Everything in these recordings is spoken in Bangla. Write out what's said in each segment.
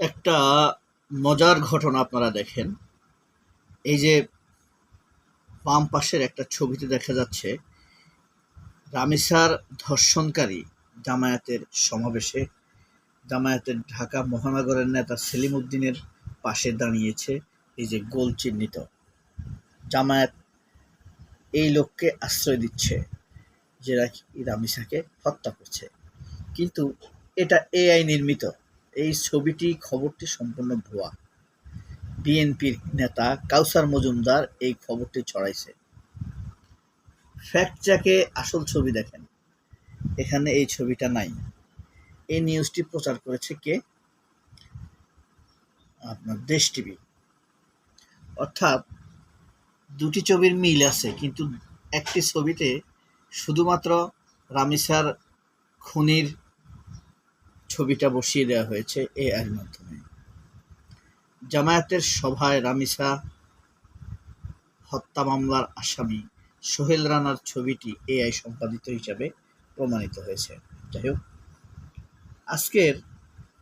একটা মজার ঘটনা আপনারা দেখেন। এই যে বাম পাশের একটা ছবিতে দেখা যাচ্ছে রামিসার ধর্ষণকারী জামায়াতের সমাবেশে জামায়াতের ঢাকা মহানগরের নেতা সেলিম উদ্দিনের পাশে দাঁড়িয়েছে। এই যে গোল চিহ্নিত জামায়াত এই লোককে আশ্রয় দিচ্ছে, যে নাকি রামিসাকে হত্যা করছে। কিন্তু এটা এআই নির্মিত। এই খবরটি সম্পূর্ণ ভুয়া। বিএনপির নেতা কাউসার মজুমদার এই খবরটি ছড়াইছে। ফ্যাক্ট চেকে আসল ছবি দেখেন, এখানে এই ছবিটা নাই। এই নিউজটি প্রচার করেছে কে? আপনার দেশ টিভি। অর্থাৎ দুটি ছবির মিল আছে, কিন্তু একটি ছবিতে শুধুমাত্র রামিসার খুনির ছবিটা বসিয়ে দেওয়া হয়েছে এআইয়ের মাধ্যমে। জামায়াতের সভায় রামিসা হত্যা মামলার আসামি সোহেল রানার ছবিটি এআই সম্পাদিত হিসাবে প্রমাণিত হয়েছে। যাই হোক, আজকের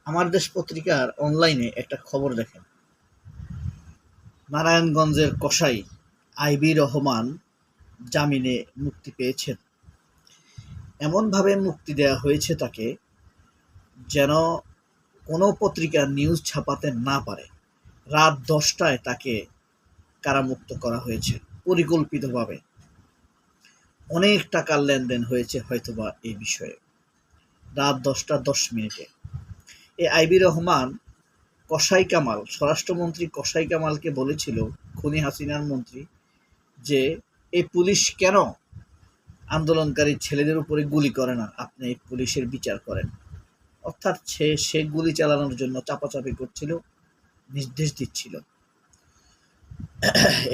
আমার দেশ পত্রিকার অনলাইনে একটা খবর দেখেন। নারায়ণগঞ্জের কসাই আইবি রহমান জামিনে মুক্তি পেয়েছেন। এমনভাবে মুক্তি দেওয়া হয়েছে তাকে যেন কোনো পত্রিকা নিউজ ছাপাতে না পারে। রাত 10টায় তাকে কারামুক্ত করা হয়েছে পরিকল্পিতভাবে। অনেক টাকার লেনদেন হয়েছে হয়তোবা এই বিষয়ে। রাত 10টা 10 মিনিটে এই আইবি রহমান কসাই কামাল, স্বরাষ্ট্রমন্ত্রী কসাই কামালকে বলেছিল, খুনি হাসিনার মন্ত্রী, যে এই পুলিশ কেন আন্দোলনকারী ছেলেদের উপরে গুলি করে না, আপনি পুলিশের বিচার করেন। অর্থাৎ সে গুলি চালানোর জন্য চাপাচাপি করছিল, নির্দেশ দিচ্ছিল।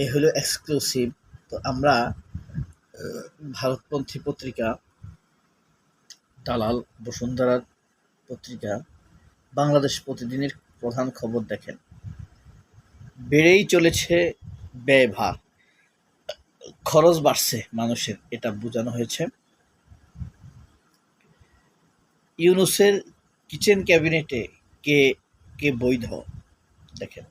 এই হলো এক্সক্লুসিভ। তো আমরা ভারতপন্থী পত্রিকা দালাল বসুন্ধরার পত্রিকা বাংলাদেশ প্রতিদিনের প্রধান খবর দেখেন। বেড়েই চলেছে ব্যয়ভার, খরচ বাড়ছে মানুষের, এটা বোঝানো হয়েছে। ইউনূসের কিচেন ক্যাবিনেটে কে কে বৈধ দেখেন।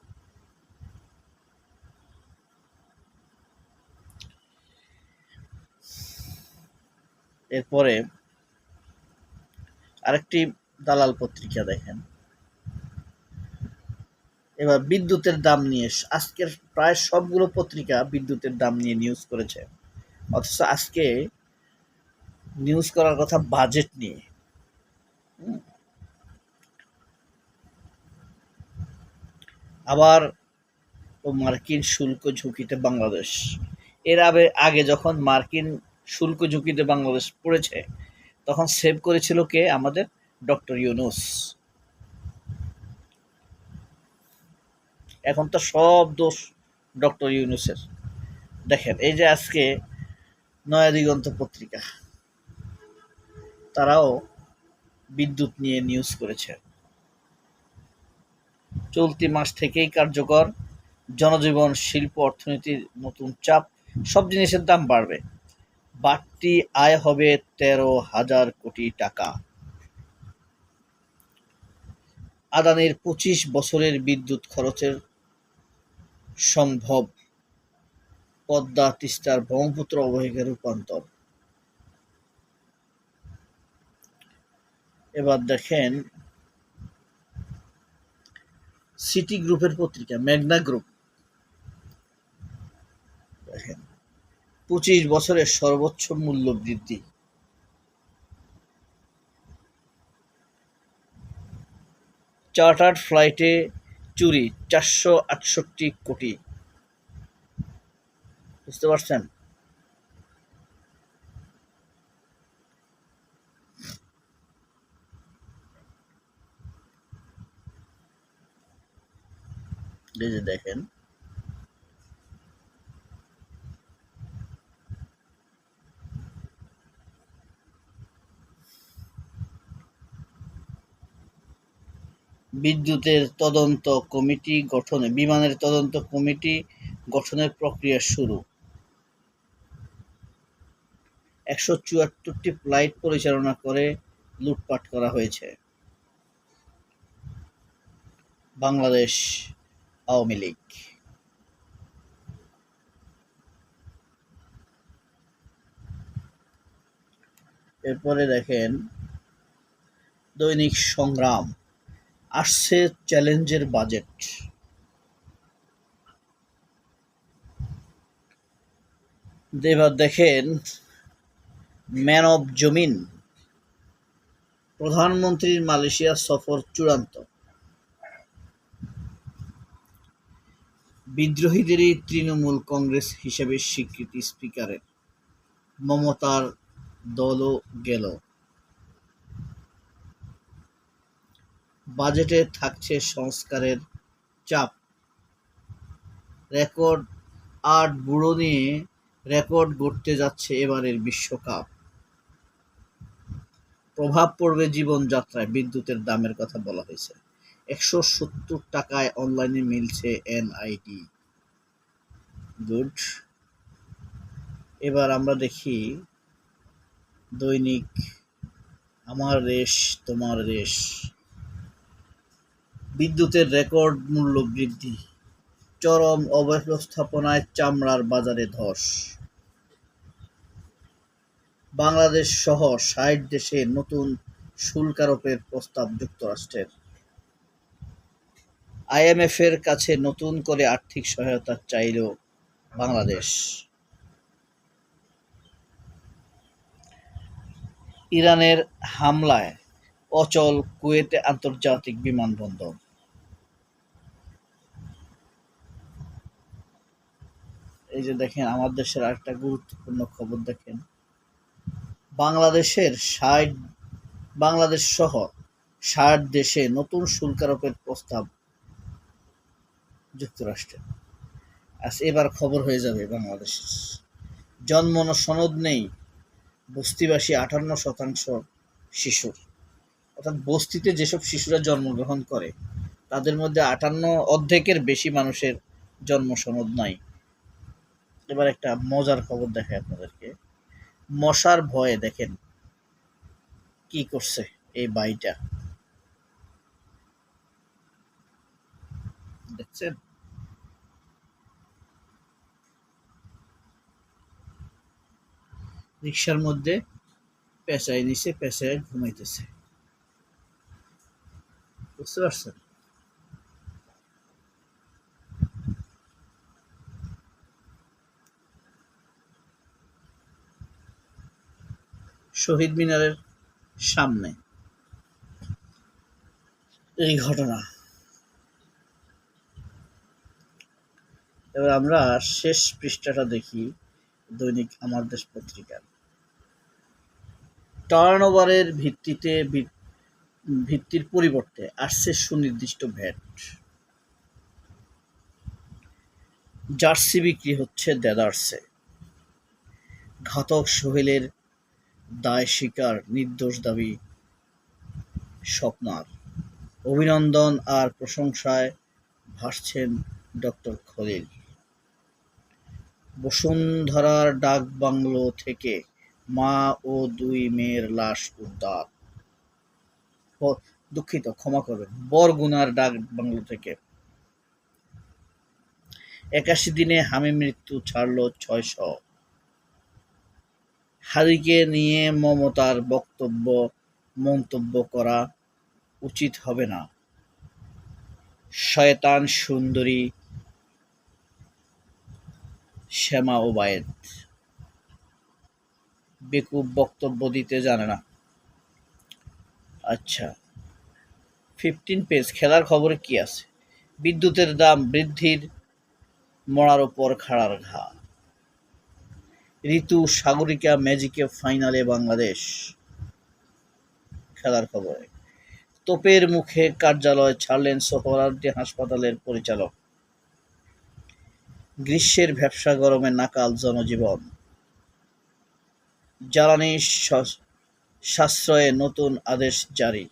এরপরে আরেকটি দালাল পত্রিকা দেখেন। এবার বিদ্যুতের দাম নিয়ে আজকের প্রায় সবগুলো পত্রিকা বিদ্যুতের দাম নিয়ে নিউজ করেছে, অথচ আজকে নিউজ করার কথা বাজেট নিয়ে। আবার মার্কিন শুল্ক ঝুঁকিতে বাংলাদেশ। এর আগে যখন মার্কিন শুল্ক ঝুঁকিতে বাংলাদেশ পড়েছে, তখন সেভ করেছিল কে? আমাদের ডক্টর ইউনূস। এখন তো সব দোষ ডক্টর ইউনূসের। দেখেন, এই যে আজকে নয়াদিগন্ত পত্রিকা, তারাও বিদ্যুৎ নিয়ে নিউজ করেছে। চলতি মাস থেকেই কার্যকর, জনজীবন, শিল্প, অর্থনীতির নতুন চাপ, সব জিনিসের দাম বাড়বে। বাড়তি আয় হবে 13,000 কোটি টাকা। আদানির 25 বছরের বিদ্যুৎ খরচের সম্ভব, পদ্মা তিস্তার ব্রহ্মপুত্র অববাহিকায় রূপান্তর। এবার দেখেন সিটি গ্রুপের পত্রিকা মেঘনা গ্রুপ, দেখেন 25 বছরের সর্বোচ্চ মূল্য বৃদ্ধি। চার্টার্ড ফ্লাইটে চুরি 468 কোটি। বুঝতে পারছেন? এই যে দেখেন, বিদ্যুতের তদন্ত কমিটি গঠনে বিমানের তদন্ত কমিটি গঠনের প্রক্রিয়া শুরু। 174টি ফ্লাইট পরিচালনা করে লুটপাট করা হয়েছে। বাংলাদেশ আওয়ামী লীগ। এরপরে দেখেন দৈনিক সংগ্রাম, আসছে চ্যালেঞ্জের বাজেট। এবার দেখেন ম্যান অব জমিন, প্রধানমন্ত্রীর মালয়েশিয়া সফর চূড়ান্ত। বিদ্রোহীদেরই তৃণমূল কংগ্রেস হিসেবে স্বীকৃতি স্পিকারের, মমতার দলও গেল। বাজেটে থাকছে সংস্কারের চাপ, রেকর্ড ৮ ব্যুরো নিয়ে রেকর্ড গড়তে যাচ্ছে এবারের বিশ্বকাপ। প্রভাব পড়বে জীবনযাত্রায়, বিদ্যুতের দামের কথা বলা হয়েছে। ১৭০ টাকায় অনলাইনে মিলছে এনআইডি। গুড। এবার আমরা দেখি দৈনিক আমার দেশ তোমার দেশ, বিদ্যুতের রেকর্ড মূল্য বৃদ্ধি, চরম অব্যবস্থাপনায় চামড়ার বাজারে ধস। বাংলাদেশ সহ ৬০ দেশে নতুন শুল্ক আরোপের প্রস্তাব যুক্তরাষ্ট্রের। আইএমএফের কাছে নতুন করে আর্থিক সহায়তা চাইল বাংলাদেশ। ইরানের হামলায় অচল কুয়েতে আন্তর্জাতিক বিমানবন্দর। এই যে দেখেন আমার দেশের আরেকটা গুরুত্বপূর্ণ খবর দেখেন, বাংলাদেশ সহ ৬০ দেশে নতুন শুল্ক আরোপের প্রস্তাব যুক্তরাষ্ট্রের। এবার খবর হয়ে যাবে বাংলাদেশের। জন্ম সনদ নেই বস্তিবাসী ৫৮% শিশুর, অর্থাৎ বস্তিতে যেসব শিশুরা জন্মগ্রহণ করে তাদের মধ্যে অর্ধেকের বেশি মানুষের জন্ম সনদ নাই। এবার একটা মজার খবর দেখায় আপনাদেরকে। মশার ভয়ে দেখেন কি করছে এই বাইটা, দেখছেন? রিক্সার মধ্যে পেঁচায় নিচে, পেঁচায় ঘুমাইতেছে, বুঝতে পারছেন? শহীদ মিনারের সামনে এই ঘটনা। এবার আমরা শেষ পৃষ্ঠাটা দেখি দৈনিক আমার দেশ পত্রিকার। টার্নওভারের ভিত্তির পরিবর্তে আসছে সুনির্দিষ্ট ভ্যাট। জার্সি বিক্রি হচ্ছে দেদারসে। ঘাতক সোহেলের দায় স্বীকার, নির্দোষ দাবি স্বপ্নার। অভিনন্দন আর প্রশংসায় ভাসছেন ডক্টর খলিল। বসুন্ধরার ডাকবাংলো থেকে মা ও ২ মেয়ের লাশ উদ্ধার। দুঃখিত, ক্ষমা করবেন, বরগুনার ডাকবাংলো থেকে। ৮১ দিনে হামী মৃত্যু ছাড়ল ৬০০। হাদিকে নিয়ে মমতার মন্তব্য করা উচিত হবে না, শয়তান সুন্দরী শ্যামা ওবায়েদ। বেকুব বক্তব্য দিতে জানে না। আচ্ছা, 15 পেজ খেলার খবরে কি আছে? বিদ্যুতের দাম বৃদ্ধির মরার ওপর খাড়ার ঘা। ঋতু সাগরিকা ম্যাজিকে ফাইনালে বাংলাদেশ। খেলার খবরে তোপের মুখে কার্যালয় ছাড়লেন সোহরাওয়ার্দী হাসপাতালের পরিচালক। গ্রীষ্মের ভ্যাপসা গরমে নাকাল জনজীবন। জ্বালানি সাশ্রয়ে নতুন আদেশ জারি।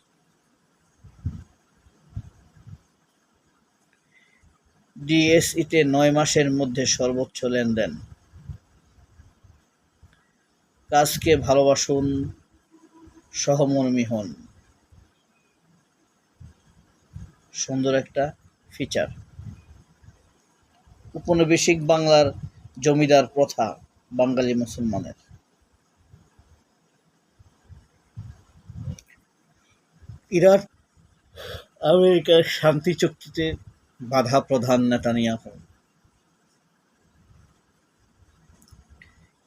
ডিএসইতে ৯ মাসের মধ্যে সর্বোচ্চ লেনদেন। কাজকে ভালোবাসুন, সহমর্মী হন। সুন্দর একটা ফিচার। উপনিবেশিক বাংলার জমিদার প্রথা বাঙালি মুসলমানের। ইরান আমেরিকার শান্তি চুক্তিতে বাধা প্রধান নেতানিয়াহু।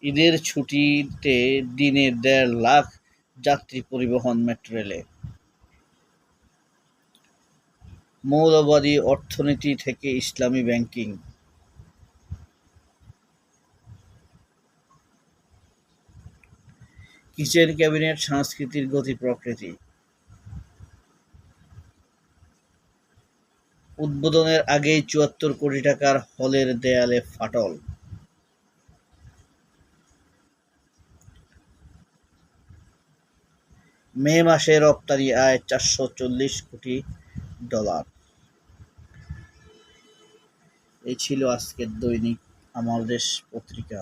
ঈদের ছুটিতে দিনে ১.৫ লাখ যাত্রী পরিবহন মেট্রো রেলে। মৌলবাদী অর্থনীতি থেকে ইসলামী ব্যাংকিং। কিচেন ক্যাবিনেট সংস্কৃতির গতি প্রকৃতি। উদ্বোধনের আগেই ৭৪ কোটি টাকার হলের দেয়ালে ফাটল। মে মাসে রপ্তানি আয় $৪৪০ কোটি। এই ছিল আজকের দৈনিক আমার দেশ পত্রিকা।